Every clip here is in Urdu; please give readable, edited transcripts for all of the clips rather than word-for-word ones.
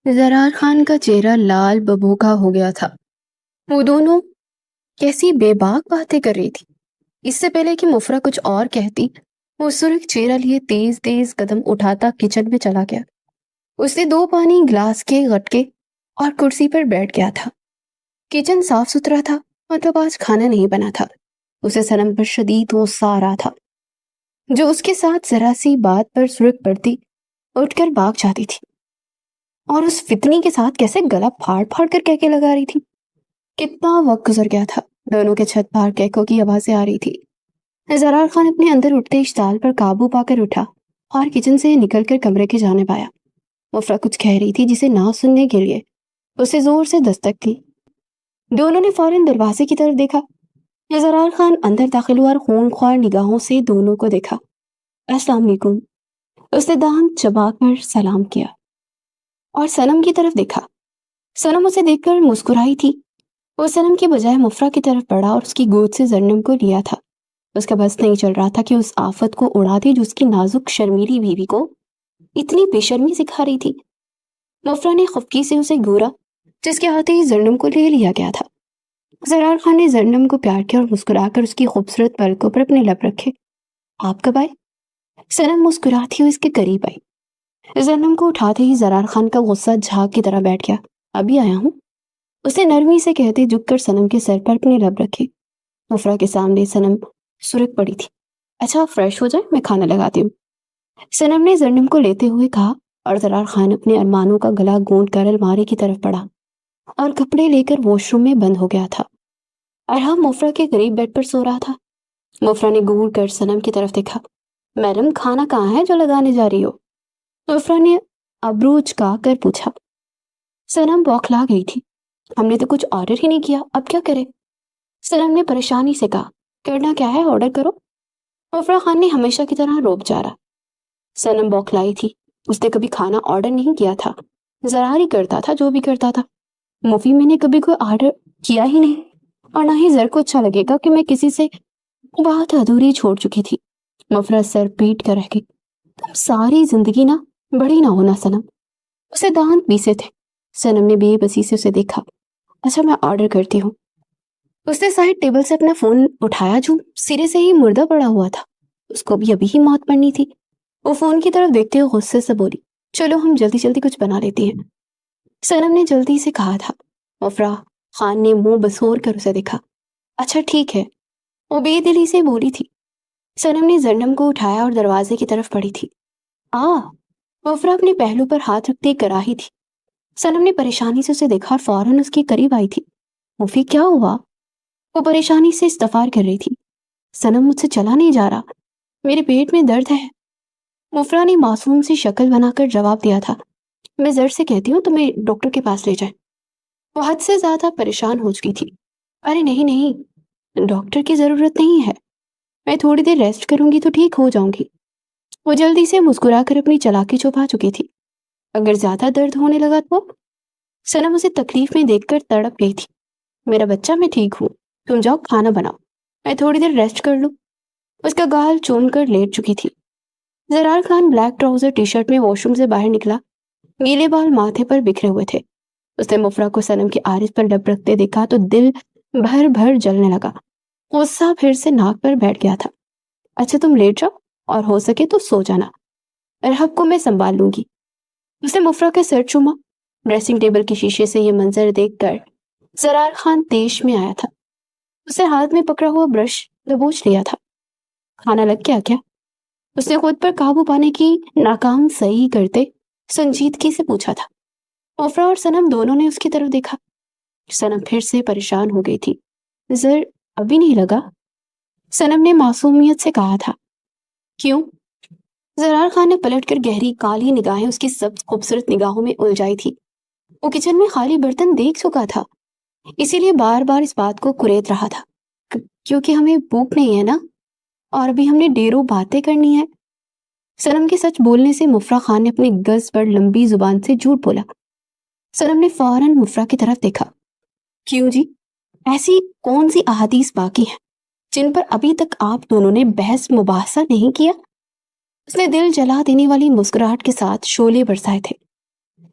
زرار خان کا چہرہ لال ببوکا ہو گیا تھا۔ وہ دونوں کیسی بے باک باتیں کر رہی تھی۔ اس سے پہلے کہ مفرہ کچھ اور کہتی، وہ سرخ چہرہ لیے تیز تیز قدم اٹھاتا کچن میں چلا گیا۔ اس نے 2 پانی گلاس کے غٹکے اور کرسی پر بیٹھ گیا تھا۔ کچن صاف ستھرا تھا، مطلب آج کھانا نہیں بنا تھا۔ اسے صنم پر شدید غصہ آ رہا تھا، جو اس کے ساتھ ذرا سی بات پر سرخ پڑتی اٹھ کر بھاگ جاتی تھی، اور اس فتنی کے ساتھ کیسے گلا پھاڑ پھاڑ کر کہکے لگا رہی تھی۔ کتنا وقت گزر گیا تھا، دونوں کے چھت باہر کہکوں کی آوازیں آ رہی تھی۔ زرار خان اپنے اندر اٹھتے اشتعال پر قابو پا کر اٹھا اور کچن سے نکل کر کمرے کی جانب آیا۔ مفرہ کچھ کہہ رہی تھی جسے نہ سننے کے لیے اسے زور سے دستک دی۔ دونوں نے فوراً دروازے کی طرف دیکھا۔ زرار خان اندر داخل ہوا اور خون خوار نگاہوں سے دونوں کو دیکھا۔ السلام علیکم، اس نے دانت چبا کر سلام کیا اور صنم کی طرف دیکھا۔ صنم اسے دیکھ کر مسکرائی تھی۔ وہ صنم کی بجائے مفرہ کی طرف بڑھا اور اس کی گود سے زرنم کو لیا تھا۔ اس کا بس نہیں چل رہا تھا کہ اس آفت کو اڑا دے جو اس کی نازک شرمیلی بیوی کو اتنی بے شرمی سکھا رہی تھی۔ مفرہ نے خفگی سے اسے گورا، جس کے ہاتھ ہی زرنم کو لے لیا گیا تھا۔ زرار خان نے زرنم کو پیار کیا اور مسکرا کر اس کی خوبصورت پلکوں پر اپنے لب رکھے۔ آپ کب آئے؟ صنم مسکراتی ہوئی اس کے قریب آئی۔ زرنم کو اٹھاتے ہی زرار خان کا غصہ جھاگ کی طرح بیٹھ گیا۔ ابھی آیا ہوں، اسے نرمی سے کہتے جھک کر صنم کے سر پر اپنے لب رکھے۔ مفرہ کے سامنے صنم سرک پڑی تھی۔ اچھا فریش ہو جائے، میں کھانا لگاتی ہوں، صنم نے زرنم کو لیتے ہوئے کہا، اور زرار خان اپنے ارمانوں کا گلا گونڈ کر الماری کی طرف بڑھا اور کپڑے لے کر واش روم میں بند ہو گیا تھا۔ ارحم مفرہ کے قریب بیڈ پر سو رہا تھا۔ مفرہ نے گھور کر صنم کی طرف دیکھا۔ میڈم کھانا کہاں ہے جو لگانے جا رہی ہو؟ مفرہ نے ابرو اچکا کر پوچھا۔ صنم بوکھلا گئی تھی۔ ہم نے تو کچھ آرڈر ہی نہیں کیا، اب کیا کرے؟ صنم نے پریشانی سے کہا۔ کرنا کیا ہے، آرڈر کرو، مفرہ خان نے ہمیشہ کی طرح روپ جارا۔ صنم بوکھلائی تھی۔ اس نے کبھی کھانا آرڈر نہیں کیا تھا، زرار ہی کرتا تھا جو بھی کرتا تھا۔ مفی میں نے کبھی کوئی آرڈر کیا ہی نہیں، اور نہ ہی زر کو اچھا لگے گا کہ میں کسی سے بات ادھوری چھوڑ چکی تھی۔ مفرہ سر پیٹ کر رہ گئی۔ تم ساری زندگی نہ بڑی نہ ہونا صنم، اسے دانت پیسے تھے۔ صنم نے بے بسی سے اسے دیکھا۔ اچھا میں آرڈر کرتی ہوں۔ اس نے سائڈ ٹیبل سے اپنا فون اٹھایا جو سرے سے ہی مردہ پڑا ہوا تھا۔ اس کو بھی ابھی ہی موت پڑنی تھی۔ وہ فون کی طرف دیکھتے ہوئے غصے سے بولی، چلو ہم جلدی جلدی کچھ بنا لیتے ہیں، صنم نے جلدی سے کہا تھا۔ مفرہ خان نے منہ بسور کر اسے دیکھا۔ اچھا ٹھیک ہے، وہ بے دلی سے بولی تھی۔ صنم نے زرنم کو اٹھایا اور دروازے کی طرف بڑھی تھی۔ مفرہ اپنے پہلو پر ہاتھ رکھتے کراہی تھی۔ صنم نے پریشانی سے اسے دیکھا اور فوراً اس کے قریب آئی تھی۔ مفی کیا ہوا؟ وہ پریشانی سے استفار کر رہی تھی۔ صنم مجھ سے چلا نہیں جا رہا، میرے پیٹ میں درد ہے، مفرہ نے معصوم سی شکل بنا کر جواب دیا تھا۔ میں زر سے کہتی ہوں تمہیں ڈاکٹر کے پاس لے جائیں۔ وہ حد سے زیادہ پریشان ہو چکی تھی۔ ارے نہیں نہیں، ڈاکٹر کی ضرورت نہیں ہے، میں تھوڑی دیر ریسٹ کروں گی تو ٹھیک ہو جاؤں گی۔ وہ جلدی سے مسکرا کر اپنی چالاکی چھپا چکی تھی۔ اگر زیادہ درد ہونے لگا تو؟ صنم اسے تکلیف میں دیکھ کر تڑپ گئی تھی۔ میرا بچہ میں ٹھیک ہوں، تم جاؤ کھانا بناؤ، میں تھوڑی دیر ریسٹ کر لوں۔ اس کا گال چوم کر لیٹ چکی تھی۔ Zarar Khan black trouser T shirt میں واش روم سے باہر نکلا۔ گیلے بال ماتھے پر بکھرے ہوئے تھے۔ اس نے مفرہ کو صنم کی عارض پر لب رکھتے دیکھا تو دل بھر بھر جلنے لگا۔ غصہ پھر سے ناک پر بیٹھ گیا تھا۔ اچھا تم لیٹ جاؤ اور ہو سکے تو سو جانا، ارحب کو میں سنبھال لوں گی۔ اس نے مفرہ کے سر چوما۔ ڈریسنگ ٹیبل کے شیشے سے یہ منظر دیکھ کر زرار خان تیش میں آیا تھا۔ اسے ہاتھ میں پکڑا ہوا برش دبوچ لیا تھا۔ کھانا لگ گیا کیا؟ اس نے خود پر قابو پانے کی ناکام سعی کرتے سنجیدگی سے پوچھا تھا۔ مفرہ اور صنم دونوں نے اس کی طرف دیکھا۔ صنم پھر سے پریشان ہو گئی تھی۔ زر ابھی نہیں لگا؟ صنم نے معصومیت سے کہا تھا۔ کیوں؟ زرار خان نے پلٹ کر گہری کالی نگاہیں اس کی سب خوبصورت نگاہوں میں الجھائی تھی۔ وہ کچن میں خالی برتن دیکھ چکا تھا، اسی لیے بار بار اس بات کو کریت رہا تھا۔ کیونکہ ہمیں بھوک نہیں ہے نا، اور ابھی ہم نے ڈیروں باتیں کرنی ہے۔ صنم کے سچ بولنے سے مفرہ خان نے اپنی گز پر لمبی زبان سے جھوٹ بولا۔ صنم نے فوراً مفرہ کی طرف دیکھا۔ کیوں جی؟ ایسی کون سی احادیث باقی ہیں جن پر ابھی تک آپ دونوں نے بحث مباحثہ نہیں کیا؟ اس نے دل جلا دینے والی مسکراہٹ کے ساتھ شعلے برسائے تھے۔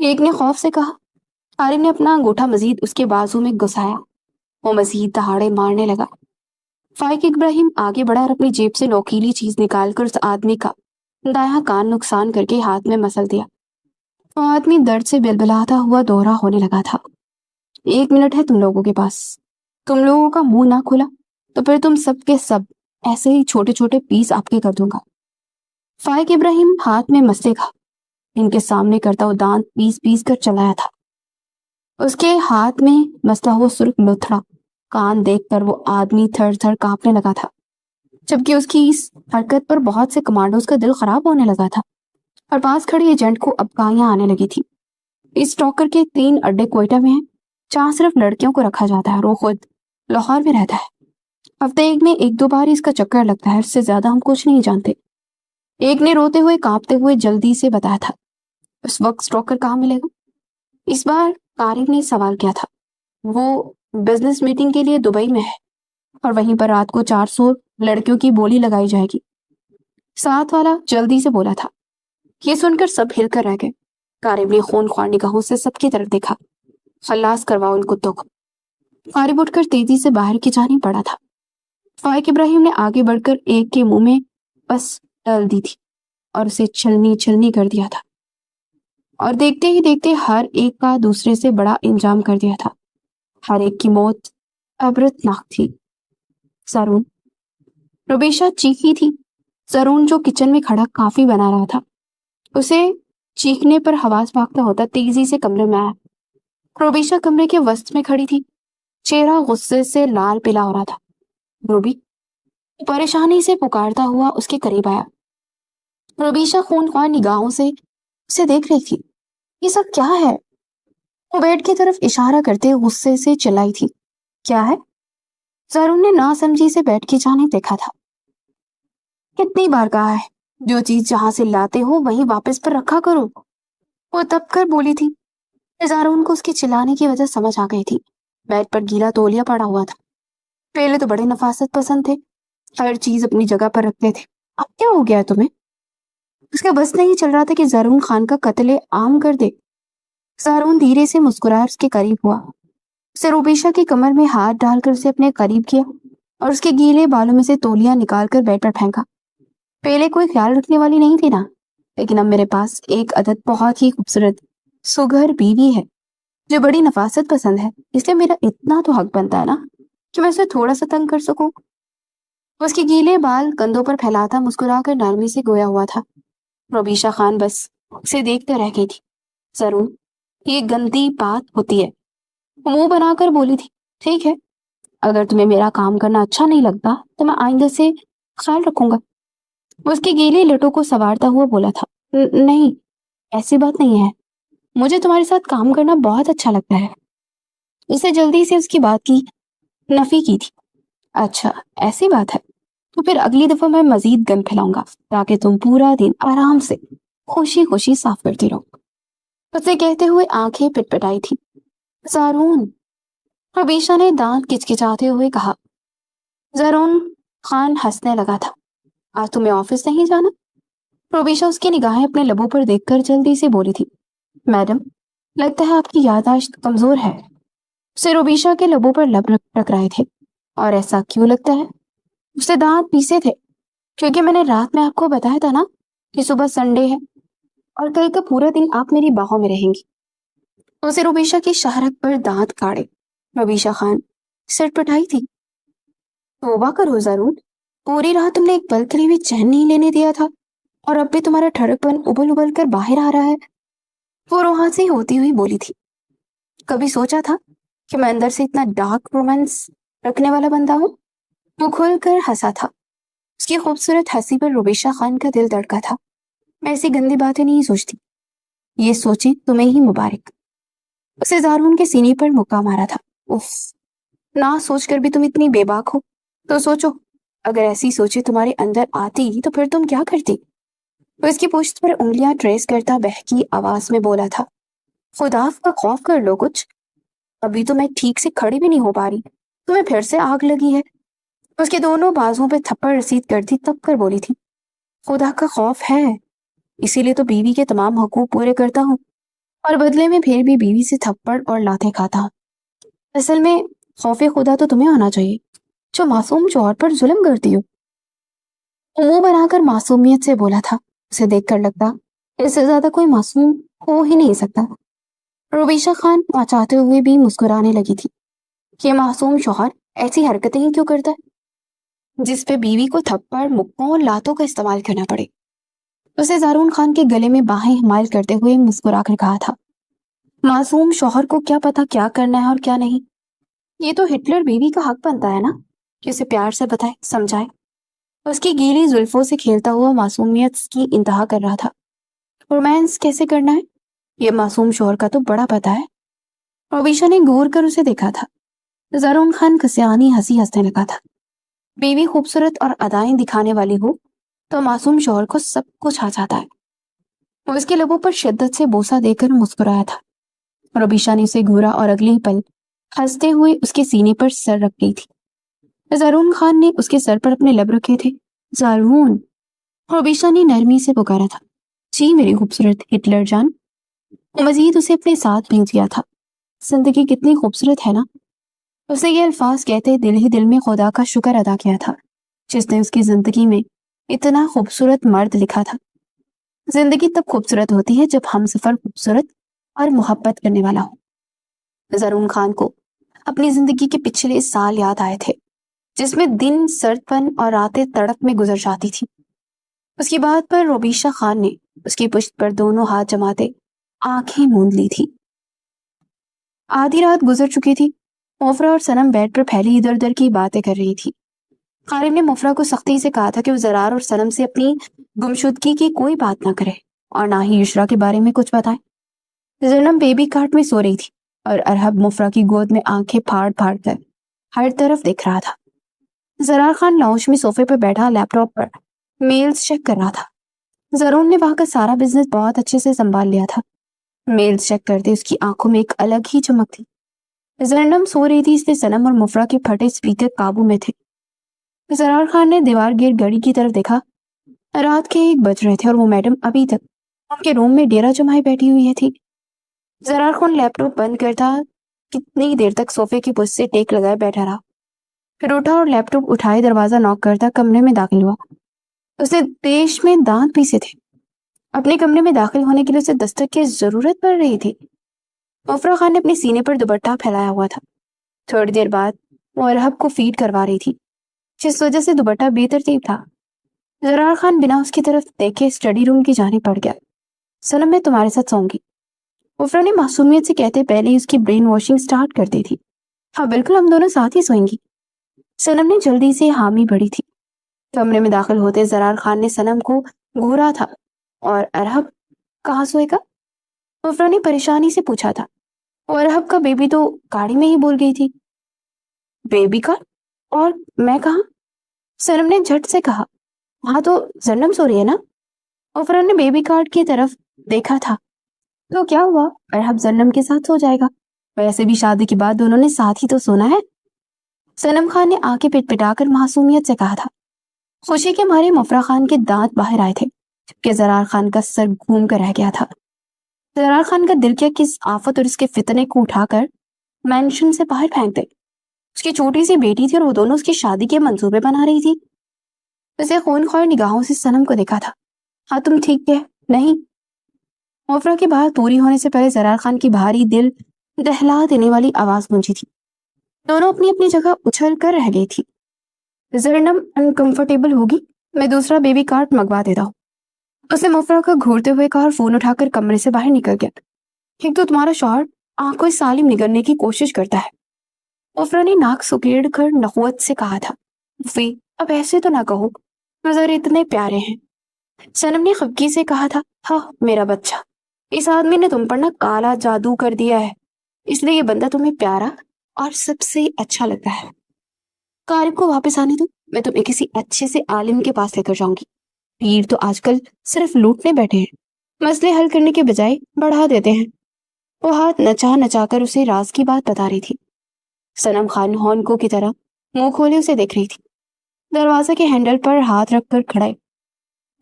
ایک نے خوف سے کہا۔ عارف نے اپنا انگوٹھا مزید اس کے بازو میں گھسایا۔ وہ مزید دہاڑے مارنے لگا۔ فائق ابراہیم آگے بڑھا اور اپنی جیب سے نوکیلی چیز نکال کر اس آدمی کا دایاں کان نقصان کر کے ہاتھ میں مسل دیا۔ وہ آدمی درد سے بلبلاتا ہوا دوہرا ہونے لگا تھا۔ 1 منٹ ہے تم لوگوں کے پاس، تم لوگوں کا منہ نہ کھلا تو پھر تم سب کے سب ایسے ہی چھوٹے چھوٹے پیس آپ کے کر دوں گا۔ فائق ابراہیم ہاتھ میں مسئلے کا ان کے سامنے کرتا وہ دانت پیس پیس کر چلایا تھا۔ اس کے ہاتھ میں مسلا ہوا سرخ لتھڑا کان دیکھ کر وہ آدمی تھر تھر کانپنے لگا تھا، جبکہ اس کی اس حرکت پر بہت سے کمانڈوز کا دل خراب ہونے لگا تھا اور پاس کھڑی ایجنٹ کو ابکائیاں آنے لگی تھی۔ اس ٹاکر کے 3 اڈے کوئٹہ میں ہیں، جہاں صرف لڑکیوں کو رکھا جاتا ہے اور وہ خود لاہور میں رہتا ہے۔ ہفتے ایک میں 1-2 بار اس کا چکر لگتا ہے، اس سے زیادہ ہم کچھ نہیں جانتے۔ ایک نے روتے ہوئے کانپتے ہوئے جلدی سے بتایا تھا۔ اس وقت اسٹاکر کہاں ملے گا؟ اس بار عارف نے سوال کیا تھا۔ وہ بزنس میٹنگ کے لیے دبئی میں ہے اور وہیں پر رات کو 400 لڑکیوں کی بولی لگائی جائے گی، ساتھ والا جلدی سے بولا تھا۔ یہ سن کر سب ہل کر رہ گئے۔ عارف نے خون خوار نگاہوں سے سب کی طرف دیکھا۔ خلاص کرواؤ ان کتوں کو۔ عارف اٹھ کر تیزی سے باہر کی جانب پڑا تھا۔ فائق ابراہیم نے آگے بڑھ کر ایک کے منہ میں بس ڈال دی تھی اور اسے چھلنی چھلنی کر دیا تھا، اور دیکھتے ہی دیکھتے ہر ایک کا دوسرے سے بڑا انجام کر دیا تھا۔ ہر ایک کی موت عبرتناک تھی۔ زارون، روبیشہ چیخی تھی۔ زارون جو کچن میں کھڑا کافی بنا رہا تھا، اسے چیخنے پر حواس بھاگتا ہوتا تیزی سے کمرے میں آیا۔ روبیشہ کمرے کے وسط میں کھڑی تھی، چہرہ غصے سے لال پلا ہو رہا تھا۔ روبی، پریشانی سے پکارتا ہوا اس کے قریب آیا۔ روبیشہ خونخوار نگاہوں سے اسے دیکھ رہی تھی۔ یہ سب کیا ہے؟ وہ بیڈ کی طرف اشارہ کرتے غصے سے چلائی تھی۔ کیا ہے؟ زارون نے ناسمجھی سے بیڈ کی جانب دیکھا تھا۔ کتنی بار کہا ہے جو چیز جہاں سے لاتے ہو وہیں واپس پر رکھا کرو، وہ تب کر بولی تھی۔ زارون کو اس کے چلانے کی وجہ سمجھ آ گئی تھی۔ بیڈ پر گیلا تولیہ پڑا ہوا تھا۔ پہلے تو بڑے نفاست پسند تھے، ہر چیز اپنی جگہ پر رکھتے تھے، اب کیا ہو گیا تمہیں؟ اس کا بس نہیں چل رہا تھا کہ زارون خان کا قتل عام کر دے۔ زارون دھیرے سے مسکرا اس کے قریب ہوا، اسے روبیشہ کی کمر میں ہاتھ ڈال کر اسے اپنے قریب کیا اور اس کے گیلے بالوں میں سے تولیہ نکال کر بیڈ پر پھینکا۔ پہلے کوئی خیال رکھنے والی نہیں تھی نا، لیکن اب میرے پاس ایک عدد بہت ہی خوبصورت سگھر بیوی ہے جو بڑی نفاست پسند ہے، اس لیے میرا اتنا تو حق بنتا ہے نا کہ میں اسے تھوڑا سا تنگ کر سکوں۔ اس کے گیلے بال کندھوں پر پھیلاتا مسکرا کر نرمی سے گویا ہوا تھا۔ روبیشہ خان بس اسے دیکھتے رہ گئی تھی۔ ضرور یہ گندی بات ہوتی ہے، منہ بنا کر بولی تھی۔ ٹھیک ہے، اگر تمہیں میرا کام کرنا اچھا نہیں لگتا تو میں آئندہ سے خیال رکھوں گا۔ وہ اس کے گیلے لٹوں کو سنوارتا ہوا بولا تھا۔ نہیں، ایسی بات نہیں ہے، مجھے تمہارے ساتھ کام کرنا بہت اچھا لگتا ہے۔ اسے جلدی سے اس کی بات کی نفی کی تھی۔ اچھا ایسی بات ہے تو پھر اگلی دفعہ میں مزید گند پھیلاؤں گا تاکہ تم پورا دن آرام سے خوشی خوشی صاف کرتے رہو۔ اسے کہتے ہوئے آنکھیں پٹ پٹائی تھی۔ زارون، روبیشہ نے دانت کچکچاتے ہوئے کہا۔ زارون خان ہنسنے لگا تھا۔ آج تمہیں آفس نہیں جانا؟ روبیشہ اس کی نگاہیں اپنے لبوں پر دیکھ کر جلدی سے بولی تھی۔ میڈم، لگتا ہے آپ کی یادداشت کمزور ہے۔ اسے روبیشہ کے لبوں پر لب ٹکرائے تھے۔ اور ایسا کیوں لگتا ہے؟ اسے دانت پیسے تھے کیونکہ میں نے رات میں آپ کو بتایا تھا نا کہ صبح سنڈے ہے اور کل کا پورا دن آپ میری باہوں میں رہیں گی۔ اسے روبیشہ کی شہرت پر دانت کاڑے۔ روبیشہ خان سر پٹائی تھی۔ توبہ کرو زارون، پوری رات تم نے ایک پل کے لیے بھی چین نہیں لینے دیا تھا اور اب بھی تمہارا ٹھڑک پن ابل ابل کر باہر آ رہا ہے۔ وہ روحانسی ہوتی ہوئی بولی تھی۔ کبھی سوچا تھا کہ میں اندر سے اتنا ڈارک رومانس رکھنے والا بندہ ہوں؟ وہ کھل کر ہنسا تھا۔ اس کی خوبصورت ہنسی پر روبیشہ خان کا دل دھڑکا تھا۔ میں ایسی گندی باتیں نہیں سوچتی، یہ سوچیں تمہیں ہی مبارک۔ اسے زارون کے سینے پر مکہ مارا تھا۔ اف، نہ سوچ کر بھی تم اتنی بے باک ہو تو سوچو، اگر ایسی سوچیں تمہارے اندر آتی تو پھر تم کیا کرتی؟ وہ اس کی پشت پر انگلیاں ٹریس کرتا بہکی آواز میں بولا تھا۔ خدا کا خوف کر لو کچھ، ابھی تو میں ٹھیک سے کھڑی بھی نہیں ہو پا رہی، تمہیں پھر سے آگ لگی ہے۔ اس کے دونوں بازوں پہ تھپڑ رسید کرتی تب کر بولی تھی۔ خدا کا خوف ہے، اسی لیے تو بیوی کے تمام حقوق پورے کرتا ہوں۔ اور بدلے میں پھر بھی بیوی سے تھپڑ اور لاتے کھاتا. اصل میں خوف خدا تو تمہیں آنا چاہیے جو معصوم شوہر پر ظلم کرتی ہو. منہ بنا کر معصومیت سے بولا تھا. اسے دیکھ کر لگتا اس سے زیادہ کوئی معصوم ہو ہی نہیں سکتا. روبیشہ خان چاہتے ہوئے بھی مسکرانے لگی تھی. یہ معصوم شوہر ایسی حرکتیں ہی کیوں کرتا ہے جس پہ بیوی کو تھپڑ مکوں اور لاتوں کا استعمال کرنا پڑے. اسے زارون خان کے گلے میں باہیں حمائل کرتے ہوئے مسکرا کر کہا تھا. معصوم شوہر کو کیا پتا کیا کرنا ہے اور کیا نہیں. یہ تو ہٹلر بیوی کا حق بنتا ہے نا کہ اسے پیار سے بتائے سمجھائے. اس کی گیلی زلفوں سے کھیلتا ہوا معصومیت کی انتہا کر رہا تھا. رومانس کیسے کرنا ہے یہ معصوم شوہر کا تو بڑا پتا ہے. روبیشہ نے گور کر اسے دیکھا تھا. زارون خان کسیانی ہنسی ہنسنے لگا تھا. بیوی خوبصورت اور ادائیں دکھانے والی ہو تو معصوم شوہر کو سب کچھ آ جاتا ہے. وہ اس کے لبوں پر شدت سے بوسہ دے کر مسکرایا تھا. روبیشہ نے اسے گھورا اور اگلی پل ہنستے ہوئے اس کے سینے پر سر رکھ گئی تھی. زارون خان نے اس کے سر پر اپنے لب رکھے تھے. زارون. روبیشہ نے نرمی سے پکارا تھا. جی میری خوبصورت ہٹلر جان. مزید اسے اپنے ساتھ بھیج دیا تھا. زندگی کتنی خوبصورت ہے نا. اس نے یہ الفاظ کہتے دل ہی دل میں خدا کا شکر ادا کیا تھا جس نے اس کی زندگی میں اتنا خوبصورت مرد لکھا تھا. زندگی تب خوبصورت ہوتی ہے جب ہم سفر خوبصورت اور محبت کرنے والا ہو. زارون خان کو اپنی زندگی کے پچھلے سال یاد آئے تھے جس میں دن سرد پن اور راتیں تڑپ میں گزر جاتی تھی. اس کی بات پر روبیشہ خان نے اس کی پشت پر دونوں ہاتھ جماتے آنکھیں موند لی تھی. آدھی رات گزر چکی تھی. مفرہ اور سنم بیڈ پر پھیلی ادھر ادھر کی باتیں کر رہی تھی. خالد نے مفرہ کو سختی سے کہا تھا کہ وہ زرار اور سنم سے اپنی گمشدگی کی کوئی بات نہ کرے اور نہ ہی یشرا کے بارے میں کچھ بتائے. زینب بیبی کارٹ میں سو رہی تھی اور ارحب مفرہ کی گود میں آنکھیں پھاڑ پھاڑ کر ہر طرف دیکھ رہا تھا. زرار خان لاؤنج میں صوفے پر بیٹھا لیپ ٹاپ پر میلز چیک کر رہا تھا. زرون نے وہاں کا سارا بزنس بہت اچھے سے سنبھال لیا تھا. میلز چیک کرتے اس کی آنکھوں میں ایک الگ ہی چمک تھی. زرنم سو رہی تھی اس لیے سنم اور مفرہ کے پھٹے اسپیکر قابو میں تھے. زرار خان نے دیوار گیر گھڑی کی طرف دیکھا. رات کے 1 بج رہے تھے اور وہ میڈم ابھی تک ان کے روم میں ڈیرا جمائے بیٹھی ہوئی تھی. زرار خان لیپ ٹاپ بند کرتا کتنی دیر تک صوفے کی پشت سے ٹیک لگائے بیٹھا رہا. پھر اٹھا اور لیپ ٹاپ اٹھائے دروازہ ناک کرتا کمرے میں داخل ہوا. اس نے دیش میں دانت پیسے تھے. اپنے کمرے میں داخل ہونے کے لیے اسے دستک کی ضرورت پڑ رہی تھی. مفرہ خان نے اپنے سینے پر دوپٹہ پھیلایا ہوا تھا. تھوڑی دیر بعد وہ ارحب کو فیڈ کروا رہی تھی جس وجہ سے دوپٹہ بے ترتیب تھا. زرار خان بنا اس کی طرف دیکھے اسٹڈی روم کی جانب پڑ گیا. سنم میں تمہارے ساتھ سوں گی. مفرہ نے معصومیت سے کہتے پہلے ہی اس کی برین واشنگ سٹارٹ کر دی تھی. ہاں بالکل ہم دونوں ساتھ ہی سوئیں گی. سنم نے جلدی سے حامی بڑھی تھی. کمرے میں داخل ہوتے زرار خان نے سنم کو گھورا تھا. اور ارحب کہاں سوئے گا؟ مفرہ نے پریشانی سے پوچھا تھا. اور ارحب کا بیبی تو گاڑی میں ہی بول گئی تھی. بیبی کا؟ اور میں کہاں؟ سنم نے جھٹ سے کہا. وہاں تو زرنم سو رہی ہے نا. مفرہ نے بیبی کارڈ کی طرف دیکھا تھا. تو کیا ہوا؟ ارحب زرنم کے ساتھ سو جائے گا. ویسے بھی شادی کے بعد دونوں نے ساتھ ہی تو سونا ہے. سنم خان نے آنکھیں پٹ پٹا کر معصومیت سے کہا تھا. خوشی کے مارے مفرہ خان کے دانت باہر آئے تھے جبکہ زرار خان کا سر گھوم کر رہ گیا تھا. زرار خان کا دل کیا کہ اس آفت اور اس کے فتنے کو اٹھا کر مینشن سے باہر پھینک دے. اس کی چھوٹی سی بیٹی تھی اور وہ دونوں اس کی شادی کے منصوبے بنا رہی تھی. اسے خونخوار نگاہوں سے سنم کو دیکھا تھا. ہاں تم ٹھیک ہے نہیں؟ مفرہ کی بات پوری ہونے سے پہلے زرار خان کی بھاری دل دہلا دینے والی آواز گونجی تھی. دونوں اپنی اپنی جگہ اچھل کر رہ گئی تھی. زرنم انکمفرٹیبل ہوگی، میں دوسرا بیبی کارٹ منگوا دیتا ہوں. اس نے مفرہ کو گھورتے ہوئے کہا اور فون اٹھا کر کمرے سے باہر نکل گیا. ایک تو تمہارا شوہر آنکھوں سالم نگلنے کی کوشش کرتا ہے. مفرہ نے ناک سکیڑ کر نخوت سے کہا تھا. فی اب ایسے تو نہ کہو، نظر اتنے پیارے ہیں. سنم نے خفگی سے کہا تھا. ہاں میرا بچہ، اس آدمی نے تم پر نہ کالا جادو کر دیا ہے، اس لیے یہ بندہ تمہیں پیارا اور سب سے اچھا لگتا ہے. قارب کو واپس آنے دو، میں تمہیں کسی اچھے سے عالم کے پاس لے کر جاؤں گی. پیر تو آج کل صرف لوٹنے بیٹھے ہیں، مسئلے حل کرنے کے بجائے بڑھا دیتے ہیں. وہ ہاتھ نچا نچا کر اسے راز کی بات بتا رہی تھی. سنم خان ہونکو کی طرح منہ کھولے اسے دیکھ رہی تھی. دروازے کے ہینڈل پر ہاتھ رکھ کر کھڑے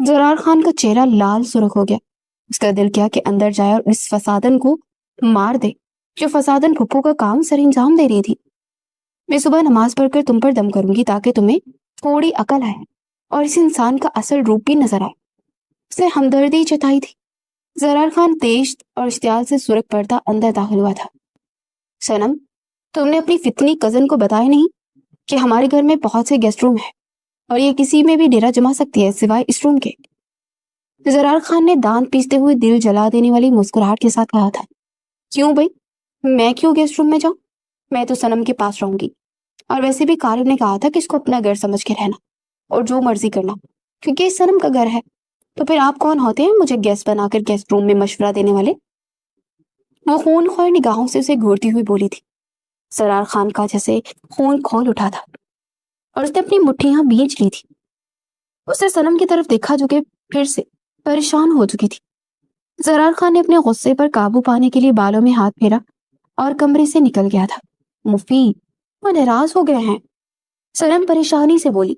زرار خان کا چہرہ لال سرخ ہو گیا. اس کا دل کیا کہ اندر جائے اور اس فسادن کو مار دے جو فسادن پھپھو کا کام سر انجام دے رہی تھی۔ میں صبح نماز پڑھ کر تم پر دم کروں گی تاکہ تمہیں تھوڑی عقل آئے اور اس انسان کا اصل روپ بھی نظر آئے۔ اس نے ہمدردی جتائی تھی۔ زرار خان تیز اور اشتعال سے سرخ پڑتا اندر داخل ہوا تھا۔ صنم، تم نے اپنی فتنی کزن کو بتایا نہیں کہ ہمارے گھر میں بہت سے گیسٹ روم ہیں اور یہ کسی میں بھی ڈیرا جما سکتی ہے سوائے اس روم کے؟ زرار خان نے دانت پیستے ہوئے دل جلا دینے والی مسکراہٹ کے ساتھ کہا تھا۔ کیوں بھائی، میں کیوں گیسٹ روم میں جاؤں؟ میں تو صنم کے پاس رہوں گی، اور ویسے بھی قارب نے کہا تھا کہ اس کو اپنا گھر سمجھ کے رہنا اور جو مرضی کرنا، کیونکہ اس صنم کا گھر ہے۔ تو پھر آپ کون ہوتے ہیں مجھے گیسٹ بنا کر گیسٹ روم میں مشورہ دینے والے؟ وہ خون خوار نگاہوں سے اسے گھورتی ہوئی بولی تھی۔ زرار خان کا جیسے خون کھول اٹھا تھا اور اس نے اپنی مٹھیاں بیچ لی تھی۔ اس نے صنم کی طرف دیکھا جو کہ پھر سے پریشان ہو چکی تھی۔ زرار خان نے اپنے غصے پر قابو پانے کے لیے بالوں میں ہاتھ پھیرا اور کمرے سے نکل گیا تھا۔ مفید، وہ ناراض ہو گئے ہیں، صنم پریشانی سے بولی۔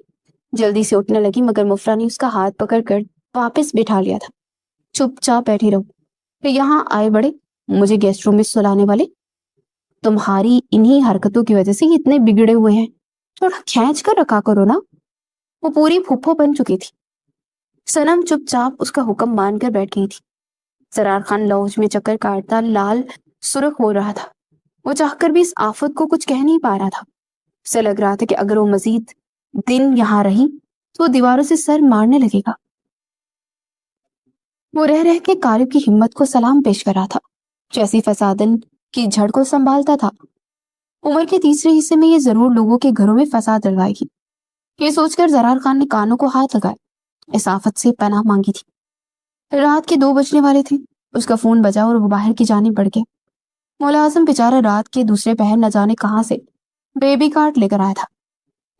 جلدی سے اٹھنے لگی مگر مفرا نے اس کا ہاتھ پکڑ کر واپس بٹھا لیا تھا۔ چپ چاپ بیٹھی رہو، پھر یہاں آئے بڑے مجھے گیسٹ روم میں سلانے والے۔ تمہاری انہی حرکتوں کی وجہ سے یہ اتنے بگڑے ہوئے ہیں، تھوڑا کھینچ کر رکھا کرو نا۔ وہ پوری پھپھو بن چکی تھی۔ صنم چپ چاپ اس کا حکم مان کر بیٹھ گئی تھی۔ زرار خان لوج میں چکر کاٹتا لال سرخ ہو رہا تھا۔ وہ چاہ کر بھی اس آفت کو کچھ کہہ نہیں پا رہا تھا۔ اسے لگ رہا تھا کہ اگر وہ مزید دن یہاں رہی تو وہ دیواروں سے سر مارنے لگے گا۔ وہ رہ رہ کے قارب کی ہمت کو سلام پیش کر رہا تھا، جیسی فسادن کی جھڑ کو سنبھالتا تھا۔ عمر کے تیسرے حصے میں یہ ضرور لوگوں کے گھروں میں فساد ڈلوائے گی، یہ سوچ کر زرار خان نے کانوں کو ہاتھ لگائے، اس آفت سے پناہ مانگی تھی۔ رات کے 2 بجنے والے تھے۔ اس کا فون بجا اور وہ باہر کی جانب بڑھ گیا۔ ملازم بیچارہ رات کے دوسرے پہر نہ جانے کہاں سے بیبی کارٹ لے کر آیا تھا۔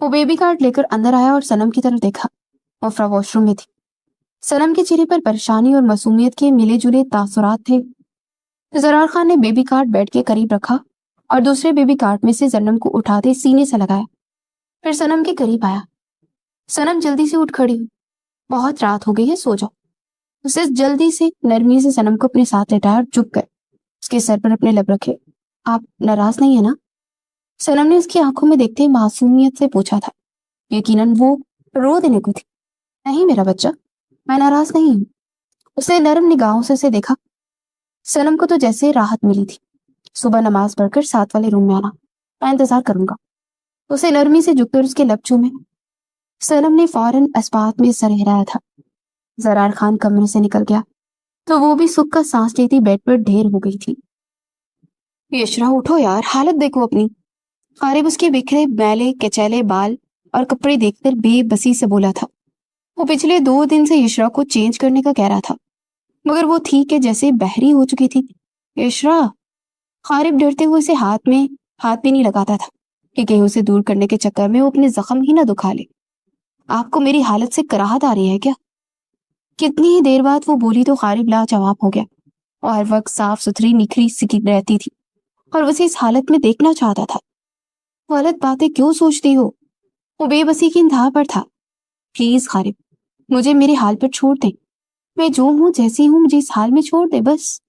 وہ بیبی کارٹ لے کر اندر آیا اور صنم کی طرف دیکھا۔ مفرا واش روم میں تھی۔ صنم کے چہرے پر پریشانی اور معصومیت کے ملے جلے تاثرات تھے۔ زرار خان نے بیبی کارٹ بیڈ کے قریب رکھا اور دوسرے بیبی کارٹ میں سے صنم کو اٹھاتے سینے سے لگایا، پھر صنم کے قریب آیا۔ صنم جلدی سے اٹھ کھڑی ہوئی۔ بہت رات ہو گئی ہے، سو جاؤ۔ اسے جلدی سے نرمی سے صنم کو اپنے ساتھ لٹایا اور چپ کر اس کے سر پر اپنے لب رکھے۔ آپ ناراض نہیں ہیں نا؟ صنم نے اس کی آنکھوں میں دیکھتے معصومیت سے پوچھا تھا۔ یقیناً وہ رو دینے کو تھی۔ نہیں میرا بچہ، میں ناراض نہیں ہوں۔ اس نے نرم نگاہوں سے اسے دیکھا۔ صنم کو تو جیسے راحت ملی تھی۔ صبح نماز پڑھ کر ساتھ والے روم میں آنا، میں انتظار کروں گا۔ اسے نرمی سے جھک کر اس کے لب چومے۔ صنم نے فوراً اسبات میں سر ہلایا تھا۔ زرار خان کمرے سے نکل گیا تو وہ بھی سکھ کا سانس لیتی بیڈ پر ڈھیر ہو گئی تھی۔ یشرا اٹھو یار، حالت دیکھو اپنی۔ قارب اس کے بکھرے میلے کچیلے بال اور کپڑے دیکھ کر بے بسی سے بولا تھا۔ وہ پچھلے 2 دن سے یشرا کو چینج کرنے کا کہہ رہا تھا مگر وہ تھی کہ جیسے بحری ہو چکی تھی۔ یشرا! قارب ڈرتے ہوئے اسے ہاتھ بھی نہیں لگاتا تھا کہ کہیں اسے دور کرنے کے چکر میں وہ اپنے زخم ہی نہ دکھا لے۔ آپ کو میری حالت سے کراہت آ رہی ہے کیا؟ کتنی ہی دیر بعد وہ بولی تو قارب لاجواب ہو گیا۔ وہ ہر وقت صاف ستھری نکھری سکی رہتی تھی اور اسے اس حالت میں دیکھنا چاہتا تھا۔ غلط باتیں کیوں سوچتی ہو؟ وہ بے بسی کی انتہا پر تھا۔ پلیز قارب، مجھے میرے حال پر چھوڑ دیں۔ میں جو ہوں جیسی ہوں مجھے اس حال میں چھوڑ دے بس۔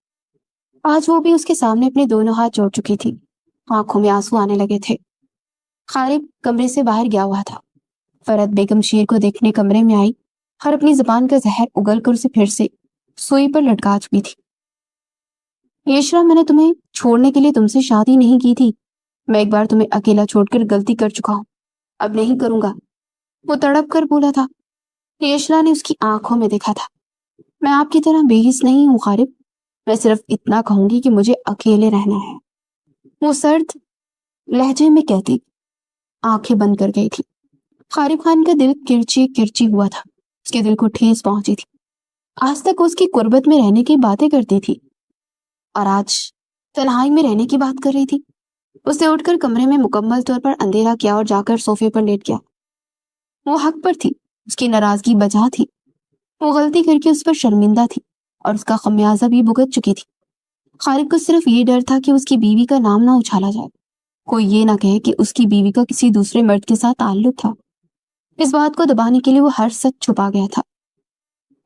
آج وہ بھی اس کے سامنے اپنے دونوں ہاتھ جوڑ چکی تھی۔ آنکھوں میں آنسو آنے لگے تھے۔ قارب کمرے سے باہر گیا ہوا تھا۔ فرحت بیگم شیر کو دیکھنے کمرے میں آئی اور اپنی زبان کا زہر اگل کر اسے پھر سے سوئی پر لٹکا چکی تھی۔ یشرا، میں نے تمہیں چھوڑنے کے لیے تم سے شادی نہیں کی تھی۔ میں ایک بار تمہیں اکیلا چھوڑ کر غلطی کر چکا ہوں، اب نہیں کروں گا، وہ تڑپ کر بولا تھا۔ یشرا نے اس کی آنکھوں میں دیکھا تھا۔ میں آپ کی طرح بے حس نہیں ہوں قارب، میں صرف اتنا کہوں گی کہ مجھے اکیلے رہنا ہے، وہ سرد لہجے میں کہتی آنکھیں بند کر گئی تھی۔ قارب خان کا دل کرچی کرچی ہوا تھا، اس کے دل کو ٹھیس پہنچی تھی۔ آج تک اس کی قربت میں رہنے کی باتیں کرتی تھی اور آج تنہائی میں رہنے کی بات کر رہی تھی۔ اس نے اٹھ کر کمرے میں مکمل طور پر اندھیرا کیا اور جا کر صوفے پر لیٹ گیا۔ وہ حق پر تھی، اس کی ناراضگی بجا تھی۔ وہ غلطی کر کے اس پر شرمندہ تھی اور اس کا خمیازہ بھی بھگت چکی تھی۔ قارب کو صرف یہ ڈر تھا کہ اس کی بیوی کا نام نہ اچھالا جائے، کوئی یہ نہ کہے کہ اس کی بیوی کا کسی دوسرے مرد کے ساتھ تعلق تھا۔ اس بات کو دبانے کے لیے وہ ہر سچ چھپا گیا تھا۔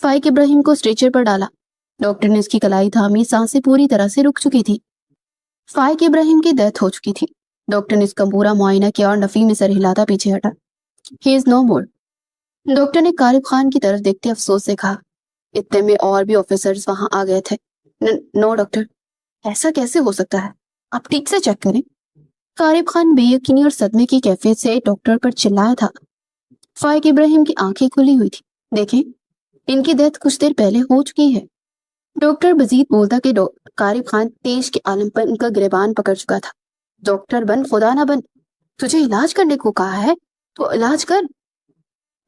فائق ابراہیم کو اسٹریچر پر ڈالا۔ ڈاکٹر نے اس کی کلائی تھامی، سانسیں پوری طرح سے رک چکی تھی۔ فائق ابراہیم کی ڈیتھ ہو چکی تھی۔ ڈاکٹر نے اس کا پورا معائنہ کیا اور نفی میں سر ہلاتا پیچھے ہٹا۔ ہی از نو مور۔ ڈاکٹر نے قارب خان کی طرف دیکھتے افسوس سے کہا۔ اتنے میں اور بھی آفیسرز وہاں آ گئے تھے۔ نو ڈاکٹر، ایسا کیسے ہو سکتا ہے؟ آپ ٹھیک سے چیک کریں۔ قارب خان بے یقینی اور صدمے کی کیفیت سے ڈاکٹر پر چلایا تھا۔ فائق ابراہیم کی آنکھیں کھلی ہوئی تھی۔ دیکھیں، ان کی ڈیتھ کچھ دیر پہلے ہو چکی ہے۔ ڈاکٹر مزید بولتا کہ قارب خان تیش کے عالم پر ان کا گریبان پکڑ چکا تھا۔ ڈاکٹر بن، خدا نہ بن، تجھے علاج کرنے کو کہا ہے تو علاج کر۔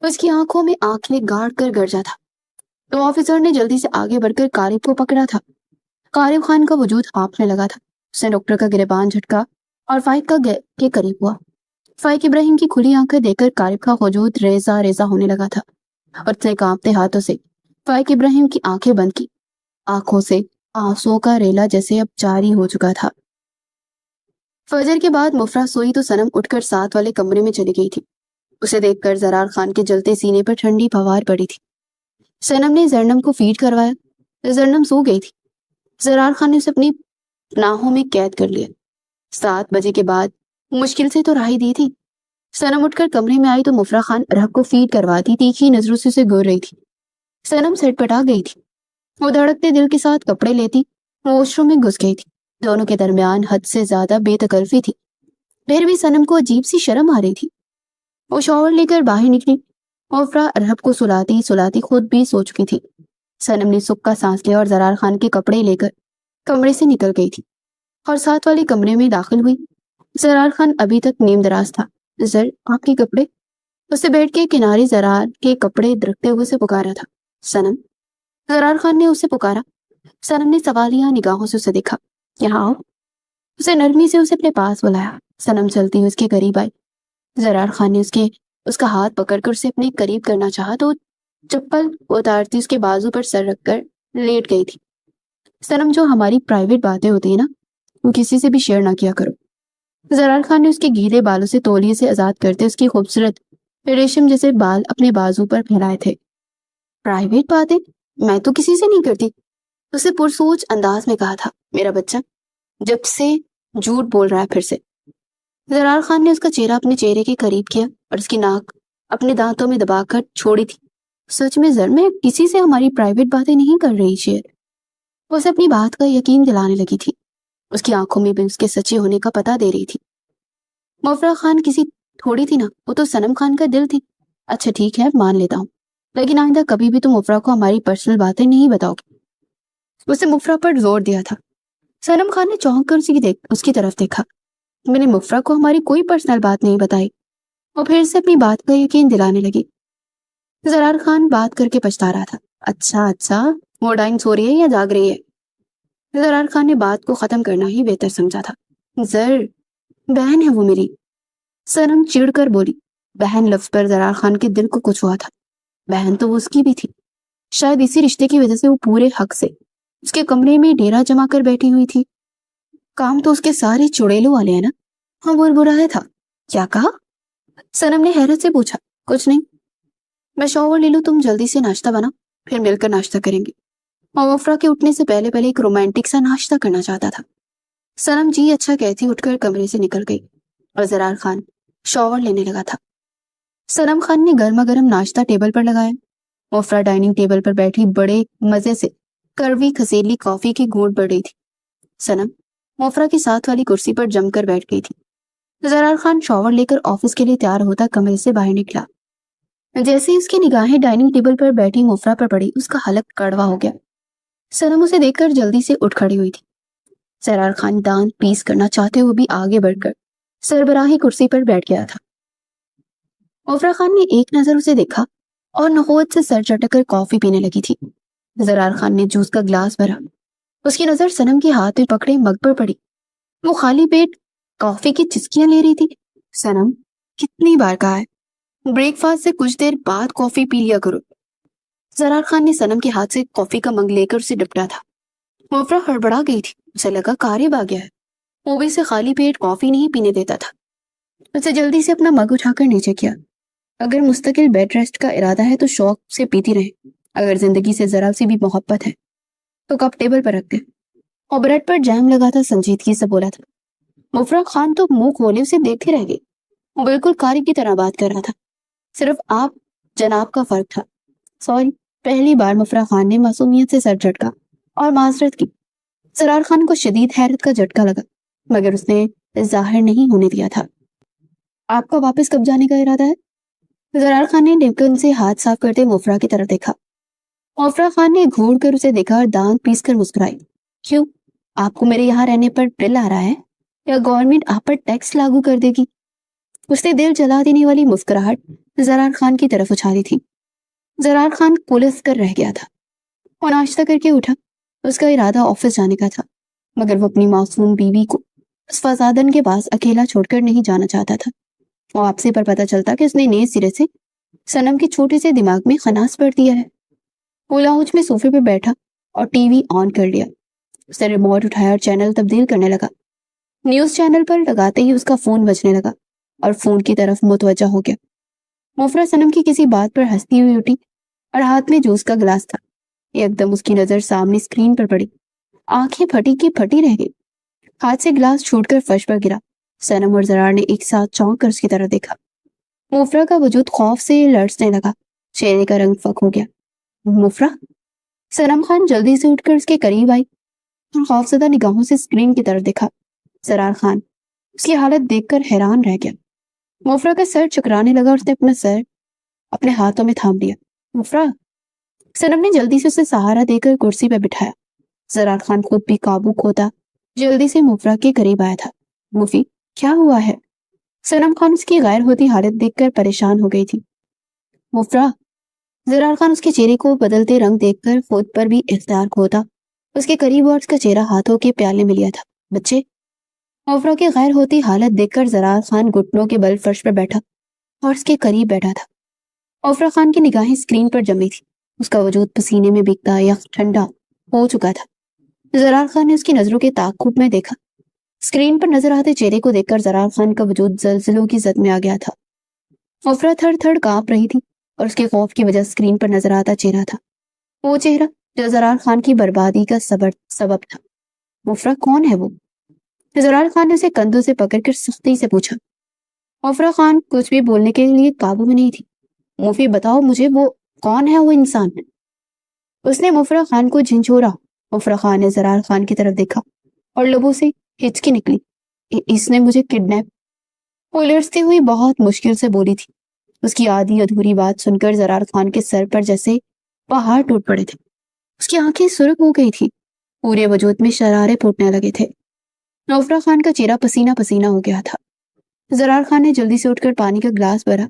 اس کی آنکھوں میں آنکھیں گاڑ کر گرجا تھا۔ تو آفیسر نے جلدی سے آگے بڑھ کر قارب کو پکڑا تھا۔ قارب خان کا وجود ہانپنے لگا تھا۔ اس نے ڈاکٹر کا گریبان جھٹکا اور فائق کے قریب ہوا۔ فائق ابراہیم کی کھلی آنکھیں دیکھ کر قارب کا وجود ریزہ ریزہ ہونے لگا تھا اور اس نے کانپتے ہاتھوں سے فائق ابراہیم کی آنکھیں بند کی۔ آنکھوں سے آنسوؤں کا ریلا جیسے اب جاری ہو چکا تھا۔ فجر کے بعد مفرح سوئی تو صنم اٹھ کر ساتھ والے کمرے میں چلی گئی تھی۔ اسے دیکھ کر زرار خان کے جلتے سینے پر ٹھنڈی پھوار پڑی تھی۔ صنم نے زرنم کو فیڈ کروایا۔ زرنم سو گئی تھی۔ زرار خان نے اسے اپنی پناہوں میں قید کر لیا۔ 7 بجے کے بعد مشکل سے تو راہی دی تھی۔ صنم اٹھ کر کمرے میں آئی تو مفرح خان ارہب کو فیڈ کرواتی تیکھی نظروں سے اسے گور رہی تھی۔ صنم سٹ پٹا گئی تھی۔ وہ دھڑکتے دل کے ساتھ کپڑے لیتی واش روم میں گھس گئی تھی۔ دونوں کے درمیان حد سے زیادہ بے تکلفی تھی۔ پھر بھی صنم کو عجیب سی شرم آ رہی تھی۔ وہ شاور لے کر باہر نکلی۔ مفرح ارہب کو سلاتی سلاتی خود بھی سو چکی تھی۔ صنم نے سکھ کا سانس لیا اور زرار خان کے کپڑے لے کر کمرے سے نکل گئی تھی اور ساتھ والے کمرے میں داخل ہوئی۔ زرار خان ابھی تک نیم دراز تھا۔ زر، آپ کے کپڑے؟ اسے بیٹھ کے کنارے زرار کے کپڑے درکتے ہوئے سے پکارا تھا۔ صنم، زرار خان نے اسے پکارا۔ صنم نے سوالیہ نگاہوں سے اسے دیکھا۔ یہاں آؤ۔ اسے نرمی سے اسے اپنے پاس بلایا۔ صنم چلتی ہوئی اس کے قریب آئی۔ زرار خان نے اس کا ہاتھ پکڑ کر اسے اپنے قریب کرنا چاہا تو چپل اتارتی اس کے بازو پر سر رکھ کر لیٹ گئی تھی۔ صنم، جو ہماری پرائیویٹ باتیں ہوتی ہیں نا، وہ کسی سے بھی شیئر نہ کیا کرو۔ زرار خان نے اس کے گیلے بالوں سے تولیے سے آزاد کرتے اس کی خوبصورت ریشم جیسے بال اپنے بازو پر پھیلائے تھے۔ پرائیویٹ باتیں میں تو کسی سے نہیں کرتی، اسے پرسوچ انداز میں کہا تھا۔ میرا بچہ جب سے جھوٹ بول رہا ہے پھر سے۔ زرار خان نے اس کا چہرہ اپنے چہرے کے قریب کیا اور اس کی ناک اپنے دانتوں میں دبا کر چھوڑی تھی۔ سچ میں زر، میں کسی سے ہماری پرائیویٹ باتیں نہیں کر رہی شیر۔ وہ اسے اپنی بات کا یقین دلانے لگی تھی۔ اس کی آنکھوں میں بھی اس کے سچے ہونے کا پتہ دے رہی تھی۔ مفرح خان کسی تھوڑی تھی نا، وہ تو صنم خان کا دل تھی۔ اچھا ٹھیک ہے، مان لیتا ہوں، لیکن آئندہ کبھی بھی تم مفرح کو ہماری پرسنل باتیں نہیں بتاؤ گی۔ اسے مفرح پر زور دیا تھا۔ صنم خان نے چونک کر اس کی طرف دیکھا۔ میں نے مفرح کو ہماری کوئی پرسنل بات نہیں بتائی۔ وہ پھر سے اپنی بات کا یقین دلانے لگی۔ زرار خان بات کر کے پچھتا رہا تھا۔ اچھا، وہ ڈائن سو رہی ہے یا جاگ رہی ہے؟ زرار خان نے بات کو ختم کرنا ہی بہتر سمجھا تھا۔ زر، بہن ہے وہ میری۔ صنم چڑ کر بولی۔ بہن لفظ پر زرار خان کے دل کو کچھ ہوا تھا۔ بہن تو وہ اس کی بھی تھی۔ شاید اسی رشتے کی وجہ سے وہ پورے حق سے اس کے کمرے میں ڈیرا جما کر بیٹھی ہوئی تھی۔ کام تو اس کے سارے چڑیلوں والے ہیں نا؟ ہاں، بربرایا تھا۔ کیا کہا؟ صنم نے حیرت سے پوچھا۔ کچھ نہیں، میں شاور لے لوں، تم جلدی سے ناشتہ بنا، پھر مل کر ناشتہ کریں گے۔ اور مفرح کے اٹھنے سے پہلے ایک رومانٹک سا ناشتہ کرنا چاہتا تھا۔ صنم جی اچھا کہتی اٹھ کر کمرے سے نکل گئی اور زرار خان شاور لینے لگا تھا۔ صنم خان نے گرما گرم ناشتہ ٹیبل پر لگایا۔ مفرح ڈائننگ ٹیبل پر بیٹھی بڑے مزے سے کڑوی کھسیلی کافی کی گھونٹ بڑھ رہی تھی۔ صنم مفرح کے ساتھ والی کرسی پر جم کر بیٹھ گئی تھی۔ زرار خان شاور لے کر آفس کے لیے تیار ہوتا کمرے سے باہر نکلا۔ جیسے اس کی نگاہیں ڈائننگ ٹیبل پر بیٹھی مفرح پر پڑی، اس کا حلق کڑوا ہو گیا۔ صنم اسے دیکھ کر جلدی سے اٹھ کھڑی ہوئی تھی۔ زرار خان دانت پیس کرنا چاہتے ہوئے بھی آگے بڑھ کر سربراہی کرسی پر بیٹھ گیا تھا۔ مفرح خان نے ایک نظر اسے دیکھا اور نخوت سے سر چٹک کر کافی پینے لگی تھی۔ زرار خان نے جوس کا گلاس بھرا۔ اس کی نظر صنم کے ہاتھ میں پکڑے مگ پر پڑی۔ وہ خالی پیٹ کافی کی چسکیاں لے رہی تھی۔ صنم، کتنی بار کہا ہے بریک فاسٹ سے کچھ دیر بعد کافی پی لیا کرو۔ زرار خان نے صنم کے ہاتھ سے کافی کا مگ لے کر اسے ڈپٹا تھا۔ مفرح ہڑبڑا گئی تھی۔ اسے لگا قارب آ گیا ہے۔ وہ بھی اسے خالی پیٹ کافی نہیں پینے دیتا تھا۔ اسے جلدی سے اپنا مگ اٹھا کر نیچے کیا۔ اگر مستقل بیڈ ریسٹ کا ارادہ ہے تو شوق سے پیتی رہے، اگر زندگی سے ذرا سی بھی محبت ہے تو کپ ٹیبل پر رکھ دے۔ اور بریڈ پر جیم لگا تھا سنجیدگی سے بولا تھا۔ مفرح خان تو منہ کھولے اسے دیکھتے رہ گئی۔ وہ بالکل قاری کی طرح بات کر رہا تھا، صرف آپ جناب کا فرق تھا۔ سوری۔ پہلی بار مفرح خان نے معصومیت سے سر جھٹکا اور معذرت کی۔ سرار خان کو شدید حیرت کا جھٹکا لگا، مگر اس نے ظاہر نہیں ہونے دیا تھا۔ آپ کا واپس کب جانے کا ارادہ ہے؟ سرار خان نے نیپکن سے ہاتھ صاف کرتے مفرح کی طرف دیکھا۔ مفرح خان نے گھور کر اسے دیکھا اور دانت پیس کر مسکرائی۔ کیوں؟ آپ کو میرے یہاں رہنے پر ڈل آ رہا ہے یا گورنمنٹ آپ پر ٹیکس لاگو کر دے گی؟ اس نے دل جلا دینے والی مسکراہٹ زرار خان کی طرف اچھالی تھی۔ زرار خان کلس کر رہ گیا تھا۔ وہ ناشتہ کر کے اٹھا۔ اس کا ارادہ آفس جانے کا تھا، مگر وہ اپنی معصوم بیوی کو اس فسادن کے پاس اکیلا چھوڑ کر نہیں جانا چاہتا تھا۔ وہ واپسی پر پتہ چلتا کہ اس نے نئے سرے سے صنم کے چھوٹے سے دماغ میں خناس پڑ دیا ہے۔ وہ لاؤنج میں صوفے پہ بیٹھا اور ٹی وی آن کر لیا۔ اس نے ریموٹ اٹھایا اور چینل تبدیل کرنے لگا۔ نیوز چینل پر لگاتے ہی اس کا فون بجنے لگا اور فون کی طرف متوجہ ہو گیا۔ مفرح صنم کی کسی بات پر ہنستی ہوئی اٹھی اور ہاتھ میں جوس کا گلاس تھا۔ ایک دم اس کی نظر سامنے اسکرین پر پڑی۔ آنکھیں پھٹی کی پھٹی رہ گئی۔ ہاتھ سے گلاس چھوٹ کر فرش پر گرا۔ صنم اور زرار نے ایک ساتھ چونک کر اس کی طرف دیکھا۔ مفرح کا وجود خوف سے لرزنے لگا، چہرے کا رنگ فک ہو گیا۔ مفرح؟ صنم خان جلدی سے اٹھ کر اس کے قریب آئی اور خوفزدہ نگاہوں سے اسکرین کی طرف دیکھا۔ زرار خان اس کی حالت دیکھ کر حیران رہ گیا۔ مفرح کا سر چکرانے لگا اور اس نے اپنا سر اپنے ہاتھوں میں تھام لیا۔ مفرح؟ صنم نے جلدی سے اسے سہارا دے کر کرسی پہ بٹھایا۔ زرار خان خود بھی قابو کھوتا جلدی سے مفرح کے قریب آیا تھا۔ مفی، کیا ہوا ہے؟ صنم خان اس کی غیر ہوتی حالت دیکھ کر پریشان ہو گئی تھی۔ مفرح؟ زرار خان اس کے چہرے کو بدلتے رنگ دیکھ کر خود پر بھی اختیار کھوتا اس کے قریب اور اس کا چہرہ ہاتھوں کے پیالے میں لیا تھا۔ بچے؟ مفرح کی غیر ہوتی حالت دیکھ کر زرار خان گھٹنوں کے بل فرش پر بیٹھا اور اس کے قریب بیٹھا تھا۔ مفرح خان کی نگاہیں اسکرین پر جمی تھی۔ اس کا وجود پسینے میں بھیگتا یا ٹھنڈا ہو چکا تھا۔ زرار خان نے اس کی نظروں کے تعاقب میں دیکھا۔ اسکرین پر نظر آتے چہرے کو دیکھ کر زرار خان کا وجود زلزلوں کی زد میں آ گیا تھا۔ مفرح تھڑ تھڑ کانپ رہی تھی اور اس کے خوف کی وجہ اسکرین پر نظر آتا چہرہ تھا، وہ چہرہ جو زرار خان کی بربادی کا سبب تھا۔ مفرح کون ہے وہ؟ زرار خان نے اسے کندھوں سے پکڑ کر سختی سے پوچھا۔ مفرح خان کچھ بھی بولنے کے لیے قابو میں نہیں تھی۔ مفی، بتاؤ مجھے، وہ کون ہے وہ انسان؟ اس نے مفرح خان کو جھنجھوڑا۔ مفرح خان نے زرار خان کی طرف دیکھا اور لبوں سے ہچکی نکلی۔ اس نے مجھے کڈنیپ، وہ لرزتی ہوئی بہت مشکل سے بولی تھی۔ اس کی آدھی ادھوری بات سن کر زرار خان کے سر پر جیسے پہاڑ ٹوٹ پڑے تھے۔ اس کی آنکھیں سرخ ہو گئی تھی، پورے وجود میں شرارے پھوٹنے لگے تھے۔ مفرح خان کا چہرہ پسینہ پسینہ ہو گیا تھا۔ زرار خان نے جلدی سے اٹھ کر پانی کا گلاس بھرا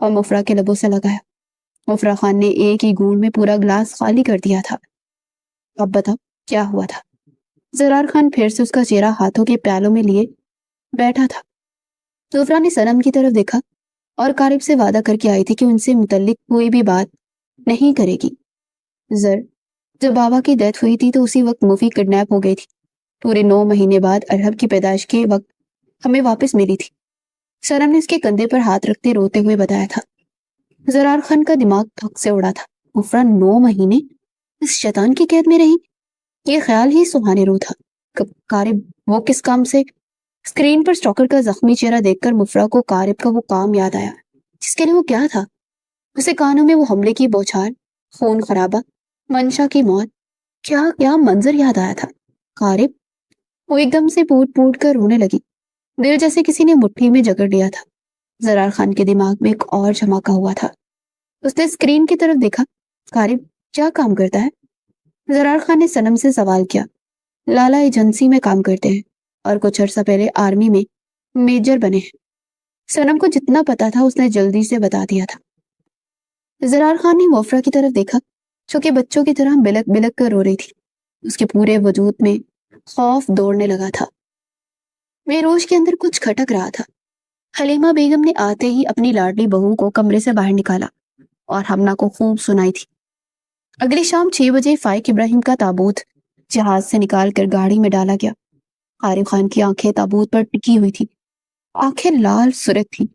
اور مفرح کے لبوں سے لگایا۔ مفرح خان نے ایک ہی گھونٹ میں پورا گلاس خالی کر دیا تھا۔ اب بتاؤ کیا ہوا تھا؟ زرار خان پھر سے اس کا چہرہ ہاتھوں کے پیالوں میں لیے بیٹھا تھا۔ مفرح نے صنم کی طرف دیکھا اور قارب سے وعدہ کر کے آئی تھی کہ ان سے متعلق کوئی بھی بات نہیں کرے گی۔ جب بابا کی ڈیتھ ہوئی تھی تو اسی وقت مفی کڈنیپ ہو گئی تھی۔ پورے 9 مہینے بعد ارحب کی پیدائش کے وقت ہمیں واپس ملی تھی۔ صنم نے اس کے کندھے پر ہاتھ رکھتے روتے ہوئے بتایا تھا۔ زرار خان کا دماغ دھک سے اڑا تھا۔ مفرح 9 مہینے اس شیطان کی قید میں رہی؟ یہ خیال ہی سبحان روح تھا۔ قارب وہ کس کام سے؟ اسکرین پر سٹاکر کا زخمی چہرہ دیکھ کر مفرح کو قارب کا وہ کام یاد آیا جس کے لیے وہ کیا تھا۔ اسے کانوں میں وہ حملے کی بوچھار، خون خرابہ، منشا کی موت، کیا منظر یاد آیا تھا۔ قارب؟ وہ ایک دم سے پوٹ پوٹ کر رونے لگی، دل جیسے کسی نے مٹھی میں جکڑ لیا تھا۔ زرار خان کے دماغ میں ایک اور جھماکا ہوا تھا۔ اس نے اسکرین کی طرف دیکھا۔ قارب کیا کام کرتا ہے؟ زرار خان نے صنم سے سوال کیا۔ لالا ایجنسی میں کام کرتے ہیں اور کچھ عرصہ پہلے آرمی میں میجر بنے ہیں۔ صنم کو جتنا پتا تھا اس نے جلدی سے بتا دیا تھا۔ زرار خان نے مفرح کی طرف دیکھا جو کہ بچوں کی طرح بلک بلک کر رو رہی تھی۔ اس کے پورے وجود میں خوف دوڑنے لگا تھا۔ میروش کے اندر کچھ کھٹک رہا تھا۔ حلیمہ بیگم نے آتے ہی اپنی لاڈلی بہو کو کمرے سے باہر نکالا اور ہمنا کو خوب سنائی تھی۔ اگلی شام 6 بجے فائق ابراہیم کا تابوت جہاز سے نکال کر گاڑی میں ڈالا گیا۔ قارب خان کی آنکھیں تابوت پر ٹکی ہوئی تھی، آنکھیں لال سرخ تھی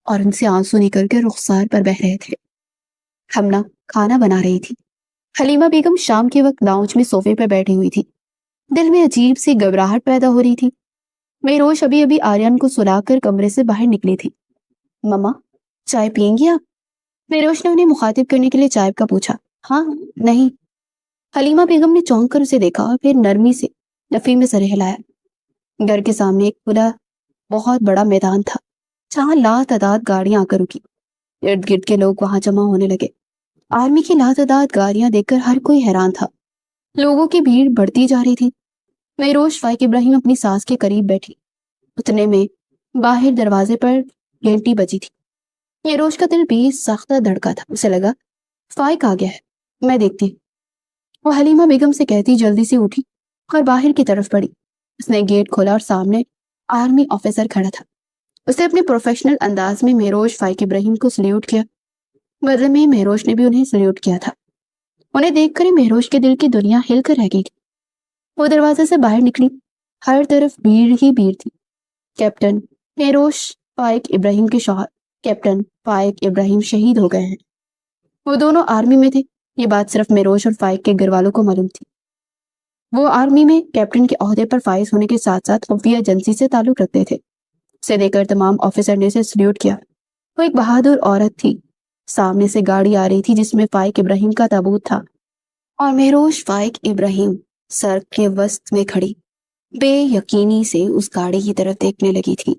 اور ان سے آنسو نکل کے رخسار پر بہہ رہے تھے۔ ہمنا کھانا بنا رہی تھی۔ حلیمہ بیگم شام کے وقت لاؤنج میں صوفے پر بیٹھی ہوئی تھی. دل میں عجیب سی گھبراہٹ پیدا ہو رہی تھی. مہروش ابھی ابھی آریان کو سلا کر کمرے سے باہر نکلی تھی. مما چائے پئیں گی آپ؟ مہروش نے انہیں مخاطب کرنے کے لیے چائے کا پوچھا. ہاں نہیں. حلیمہ بیگم نے چونک کر اسے دیکھا اور پھر نرمی سے نفی میں سر ہلایا. گھر کے سامنے ایک کھلا بہت بڑا میدان تھا جہاں لاتعداد گاڑیاں آ کر رکی. ارد گرد کے لوگ وہاں جمع ہونے لگے. آرمی کی لاتعداد گاڑیاں دیکھ کر ہر کوئی حیران تھا. لوگوں کی بھیڑ بڑھتی جا رہی تھی. مہروش فائق ابراہیم اپنی ساس کے قریب بیٹھی. اتنے میں باہر دروازے پر گھنٹی بجی تھی. مہروش کا دل بھی سختہ دھڑکا تھا. اسے لگا فائق آ گیا ہے، میں دیکھتی ہوں. وہ حلیمہ بیگم سے کہتی جلدی سے اٹھی اور باہر کی طرف بڑھی. اس نے گیٹ کھولا اور سامنے آرمی آفیسر کھڑا تھا. اس نے اپنے پروفیشنل انداز میں مہروش فائق ابراہیم کو سلیوٹ کیا. بدلے میں مہروش نے بھی انہیں سلیوٹ کیا تھا. انہیں دیکھ کر ہی مہروش کے دل کی دنیا ہل کر رہ گئی تھی. وہ دروازے سے باہر نکلی. ہر طرف بھیڑ ہی بھیڑ تھی. کیپٹن مہروش فائق ابراہیم کے شوہر کیپٹن فائق ابراہیم شہید ہو گئے ہیں. وہ دونوں آرمی میں تھے. یہ بات صرف مہروش اور فائق کے گھر والوں کو معلوم تھی. وہ آرمی میں کیپٹن کے عہدے پر فائز ہونے کے ساتھ ساتھ خفیہ ایجنسی سے تعلق رکھتے تھے. اسے دیکھ کر تمام آفیسر نے اسے سلیوٹ کیا. وہ ایک بہادر عورت تھی. سامنے سے گاڑی آ رہی تھی جس میں فائق ابراہیم کا تابوت تھا اور مہروش فائق ابراہیم سڑک کے وسط میں کھڑی بے یقینی سے اس گاڑی کی طرف دیکھنے لگی تھی.